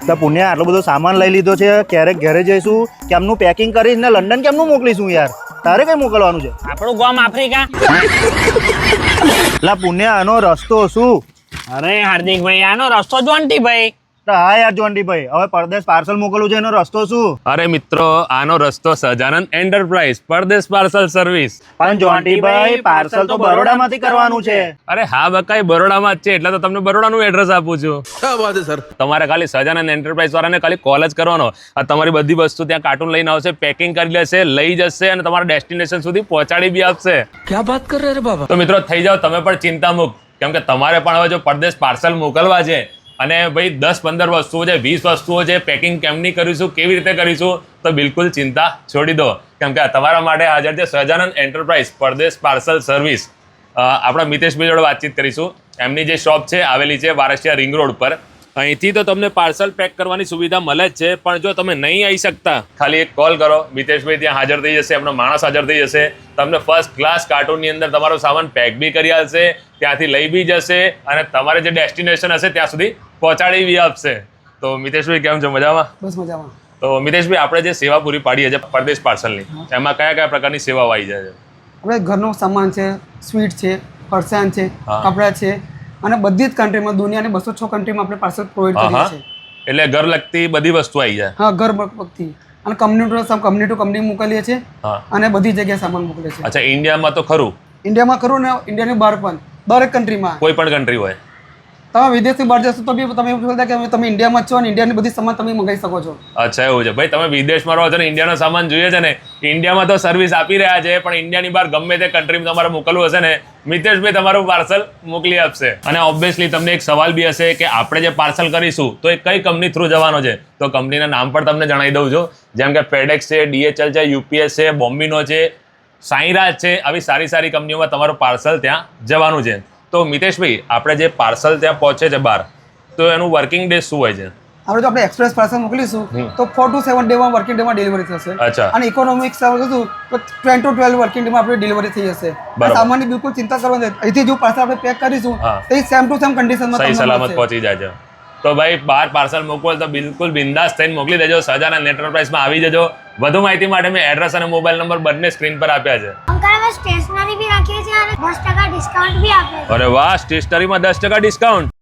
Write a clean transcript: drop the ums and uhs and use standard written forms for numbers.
તો પુણ્યા આટલો બધો સામાન લઈ લીધો છે, ક્યારેક ઘરે જઈશું, કેમનું પેકિંગ કરીશ ને લંડન કેમનું મોકલીશું યાર? તારે કઈ મોકલવાનું છે? આપણું ગામ આફ્રિકા. લા પુણ્યા આનો રસ્તો શું? અરે હાર્દિકભાઈ, આનો રસ્તો જોન્ટીભાઈ. હા યાર જોન્ટીભાઈ, હવે પરદેશ પાર્સલ મોકલવું છે, એનો રસ્તો શું? અરે મિત્રો, આનો રસ્તો સહજાનંદ એન્ટરપ્રાઇઝ પરદેશ પાર્સલ સર્વિસ. પણ જોન્ટીભાઈ પાર્સલ તો બરોડામાંથી કરવાનું છે. અરે હા બકાઈ, બરોડામાં જ છે, એટલે તો તમને બરોડાનું એડ્રેસ આપું છું. क्या बात है सर. તમારે ખાલી સહજાનંદ એન્ટરપ્રાઇઝ વાળાને ખાલી કોલ જ કરવાનો. આ તમારી બધી વસ્તુ ત્યાં કાર્ટૂન લઈને આવશે, પેકિંગ કરી લેશે, લઈ જશે અને તમારા ડેસ્ટિનેશન સુધી પહોંચાડી બી આપશે. क्या बात कर रहे हैं बाबा. તો મિત્રો થઈ જાઓ તમે પણ ચિંતામુક્ત, કેમ કે તમારે પણ હવે જો પરદેશ પાર્સલ મોકલવા છે અને ભાઈ 10-15 વસ્તુઓ છે, 20 વસ્તુઓ છે, પેકિંગ કેમની કરીશું, કેવી રીતે કરીશું, તો બિલકુલ ચિંતા છોડી દો, કેમ કે તમારા માટે હાજર છે સહજાનંદ એન્ટરપ્રાઇઝ પરદેશ પાર્સલ સર્વિસ. આપણા મિતેશભાઈ જોડે વાતચીત કરીશું. એમની જે શોપ છે આવેલી છે વારસિયા રિંગ રોડ પર. અહીંથી તો તમને પાર્સલ પેક કરવાની સુવિધા મળે જ છે, પણ જો તમે નહીં આવી શકતા, ખાલી એક કોલ કરો, મિતેશભાઈ ત્યાં હાજર થઈ જશે, એમનો માણસ હાજર થઈ જશે, તમને ફર્સ્ટ ક્લાસ કાર્ટૂનની અંદર તમારો સામાન પેક બી કરી આપશે, ત્યાંથી લઈ બી જશે અને તમારે જે ડેસ્ટિનેશન હશે ત્યાં સુધી પહોંચાડી બી આપશે. તો મિતેશભાઈ કેમ છો? મજામાં? બસ મજામાં. તો મિતેશભાઈ, આપણે જે સેવા પૂરી પાડીએ છીએ પરદેશ પાર્સલની, એમાં કયા કયા પ્રકારની સેવાઓ આવી જાય છે? આપણે ઘરનો સામાન છે, સ્વીટ છે, ફરસાણ છે, હા. કપડાં છે અને બધી જ કન્ટ્રીમાં, દુનિયાની 206 કન્ટ્રીમાં આપણે પાર્સલ પ્રોવાઈડ કરીએ છીએ. એટલે ઘર લગતી બધી વસ્તુ આવી જાય. હા, ઘર વખતથી અને કંપની ટુ કંપની મોકલીએ છીએ હા. અને બધી જગ્યાએ સામાન મોકલીએ છીએ. અચ્છા, ઇન્ડિયામાં તો ખરું? ઇન્ડિયામાં ખરું ને ઇન્ડિયાની બહાર પણ, દરેક કન્ટ્રીમાં. કોઈ પણ કન્ટ્રી હોય. તમે વિદેશથી બહાર જશો તો બી તમે એવું બોલતા કે તમે ઇન્ડિયામાં જ છો અને ઇન્ડિયાની બધી સામાન તમે મંગાવી શકો છો. અચ્છા, એવું છે. ભાઈ તમે વિદેશમાં રહો છો ને ઇન્ડિયાનો સામાન જોઈએ છે ને, ઇન્ડિયામાં તો સર્વિસ આપી રહ્યા છે, પણ ઇન્ડિયાની બહાર ગમે તે કન્ટ્રીમાં તમારે મોકલવું હશે ને, મિતેશભાઈ તમારું પાર્સલ મોકલી આપશે. અને ઓબ્વિયસલી તમને એક સવાલ બી હશે કે આપણે જે પાર્સલ કરીશું તો એ કઈ કંપની થ્રુ જવાનો છે? તો કંપનીના નામ પણ તમને જણાવી દઉં છું, જેમ કે ફેડેક્સ છે, DHL છે, UPS છે, બોમ્બિનો છે, સાઈરાજ છે. આવી સારી સારી કંપનીઓમાં તમારું પાર્સલ ત્યાં જવાનું છે. તો મિતેશભાઈ, આપણે જે પાર્સલ ત્યાં પહોંચે છે બહાર, તો એનું વર્કિંગ ડે શું હોય છે? આપણે જો આપણે એક્સપ્રેસ પાર્સલ મોકલીશું તો 4 to 7 ડેમાં વર્કિંગ ડેમાં ડિલિવરી થશે. અચ્છા. અને ઇકોનોમિક કહીશું તો 10 to 12 વર્કિંગ ડેમાં આપણે ડિલિવરી થઈ જશે. બરાબર. સામાનની બિલકુલ ચિંતા કરવાની નથી. અહીંથી જો પાર્સલ આપણે પેક કરીશું હા. તો એ સેમ ટુ સેમ કન્ડિશનમાં સહી તમને સલામત મળશે. પહોંચી જાય છે. તો ભાઈ બહાર પાર્સલ મોકવો તો બિલકુલ બિંદાસ થઈને મોકલી દેજો. સહજાનંદ એન્ટરપ્રાઇઝમાં આવી જજો. વધુ માહિતી માટે મેં એડ્રેસ અને મોબાઈલ નંબર બંને સ્ક્રીન પર આપ્યા છે. અંકલ અમે સ્ટેશનરી બી રાખીએ છીએ અને 10% ડિસ્કાઉન્ટ બી આપે છે. અરે વાહ, સ્ટેશનરીમાં 10% ડિસ્કાઉન્ટ.